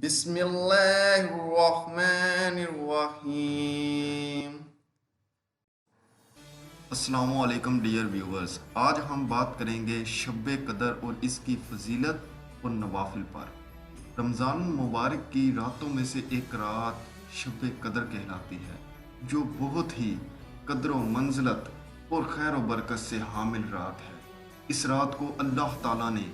بسم اللہ الرحمن الرحیم۔ السلام علیکم ڈیئر ویورز، آج ہم بات کریں گے شب قدر اور اس کی فضیلت اور نوافل پر۔ رمضان المبارک کی راتوں میں سے ایک رات شب قدر کہلاتی ہے، جو بہت ہی قدر و منزلت اور خیر و برکت سے حامل رات ہے۔ اس رات کو اللہ تعالیٰ نے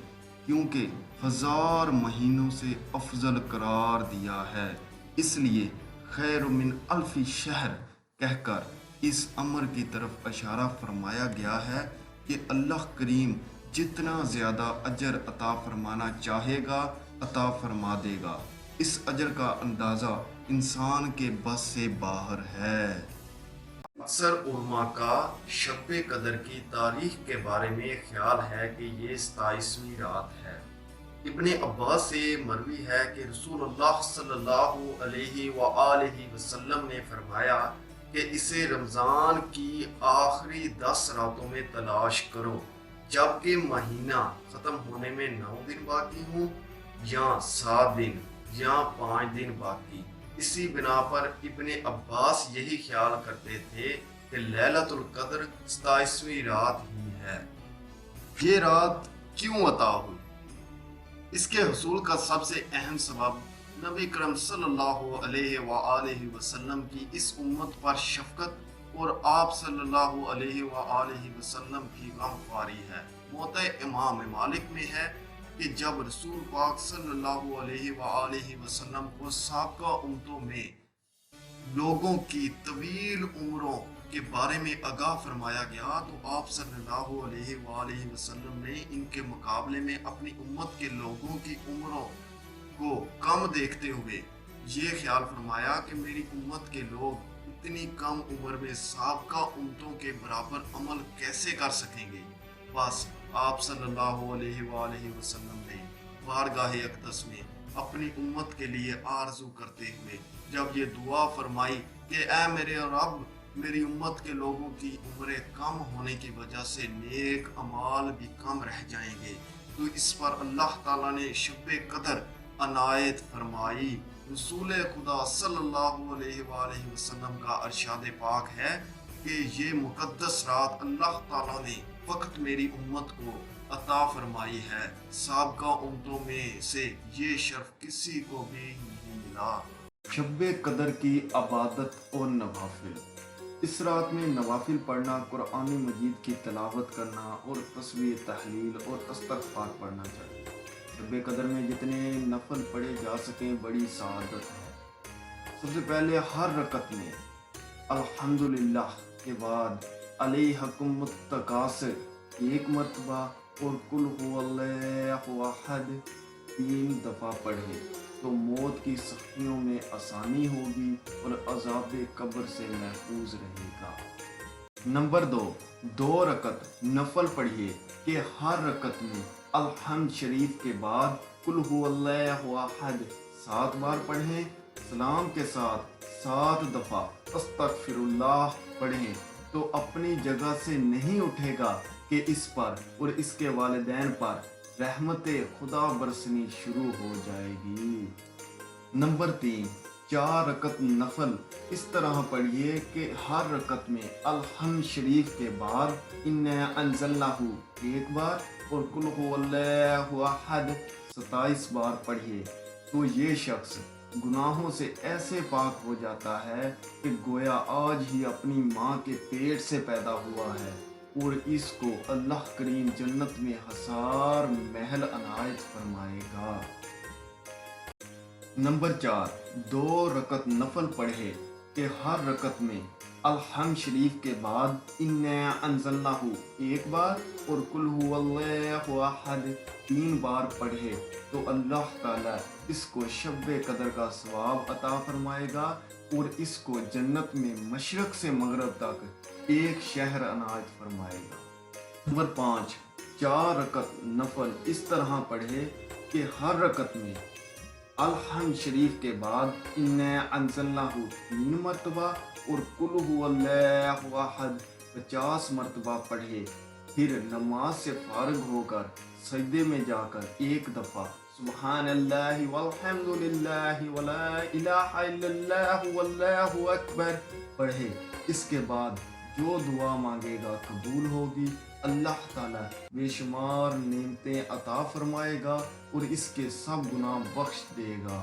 کیونکہ 1000 مہینوں سے افضل قرار دیا ہے، اس لیے خیر من الف شہر کہہ کر اس امر کی طرف اشارہ فرمایا گیا ہے کہ اللہ کریم جتنا زیادہ اجر عطا فرمانا چاہے گا عطا فرما دے گا۔ اس اجر کا اندازہ انسان کے بس سے باہر ہے۔ اکثر علماء کا شب قدر کی تاریخ کے بارے میں خیال ہے کہ یہ 27ویں رات ہے۔ ابن عباس سے مروی ہے کہ رسول اللہ صلی اللہ علیہ وآلہ وسلم نے فرمایا کہ اسے رمضان کی آخری 10 راتوں میں تلاش کرو، جبکہ مہینہ ختم ہونے میں 9 دن باقی ہوں یا 7 دن یا 5 دن باقی۔ اسی بنا پر ابن عباس یہی خیال کرتے تھے کہ لیلۃ القدر 27ویں رات ہی ہے۔ یہ رات کیوں عطا ہوئی؟ اس کے حصول کا سب سے اہم سبب نبی کرم صلی اللہ علیہ وآلہ وسلم کی اس امت پر شفقت اور آپ صلی اللہ علیہ وآلہ وسلم کی غمخواری ہے۔ موطئ امام مالک میں ہے کہ جب رسول پاک صلی اللہ علیہ وآلہ وسلم کو سابقہ امتوں میں لوگوں کی طویل عمروں کے بارے میں آگاہ فرمایا گیا تو آپ صلی اللہ علیہ وآلہ وسلم نے ان کے مقابلے میں اپنی امت کے لوگوں کی عمروں کو کم دیکھتے ہوئے یہ خیال فرمایا کہ میری امت کے لوگ اتنی کم عمر میں سابقہ امتوں کے برابر عمل کیسے کر سکیں گے۔ بس آپ صلی اللہ علیہ وآلہ وسلم نے بارگاہ اقدس میں اپنی امت کے لیے آرزو کرتے ہوئے جب یہ دعا فرمائی کہ اے میرے رب، میری امت کے لوگوں کی عمریں کم ہونے کی وجہ سے نیک اعمال بھی کم رہ جائیں گے، تو اس پر اللہ تعالیٰ نے شب قدر عنایت فرمائی۔ رسول خدا صلی اللہ علیہ وآلہ وسلم کا ارشاد پاک ہے کہ یہ مقدس رات اللہ تعالیٰ نے فقط میری امت کو عطا فرمائی ہے، سابقہ امتوں میں سے یہ شرف کسی کو بھی نہیں ملا۔ شب قدر کی عبادت اور نوافل۔ اس رات میں نوافل پڑھنا، قرآن مجید کی تلاوت کرنا اور تسبیح، تحلیل اور استغفار پڑھنا چاہیے۔ شب قدر میں جتنے نفل پڑھے جا سکیں بڑی سعادت ہے۔ سب سے پہلے ہر رکعت میں الحمدللہ کے بعد علیہکم التکاثر 1 مرتبہ اور قل هو اللہ احد 3 دفعہ پڑھے تو موت کی سختیوں میں آسانی ہوگی اور عذاب قبر سے محفوظ رہے گا۔ نمبر 2 رکعت نفل پڑھیے کہ ہر رکعت میں الحمد شریف کے بعد قل هو اللہ احد 7 بار پڑھیں، سلام کے ساتھ 7 دفعہ استغفر اللہ پڑھیں تو اپنی جگہ سے نہیں اٹھے گا کہ اس پر اور اس کے والدین پر رحمت خدا برسنی شروع ہو جائے گی۔ نمبر 3 4 رکعت نفل اس طرح پڑھیے کہ ہر رکعت میں الحمد شریف کے بعد انا انزلناہ 1 بار اور قل هو اللہ احد 27 بار پڑھیے تو یہ شخص گناہوں سے ایسے پاک ہو جاتا ہے کہ گویا آج ہی اپنی ماں کے پیٹ سے پیدا ہوا ہے، اور اس کو اللہ کریم جنت میں 1000 محل عنایت فرمائے گا۔ نمبر 4 2 رکعت نفل پڑھے کہ ہر رکعت میں الحمد شریف کے بعد انا انزلناہ 1 بار اور قل هو اللہ احد 3 بار پڑھے تو اللہ تعالیٰ اس کو شب قدر کا ثواب عطا فرمائے گا اور اس کو جنت میں مشرق سے مغرب تک 1 شہر عنایت فرمائے گا۔ نمبر 5 4 رکعت نفل اس طرح پڑھے کہ ہر رکعت میں الحمد شریف کے بعد انا انزلناہ 3 مرتبہ اور قل هو اللہ احد 50 مرتبہ پڑھے، پھر نماز سے فارغ ہو کر سجدے میں جا کر 1 دفعہ سبحان اللہ والحمد للہ ولا الہ الا اللہ واللہ اکبر پڑھے، اس کے بعد جو دعا مانگے گا قبول ہوگی، اللہ تعالیٰ بے شمار نعمتیں عطا فرمائے گا اور اس کے سب گناہ بخش دے گا۔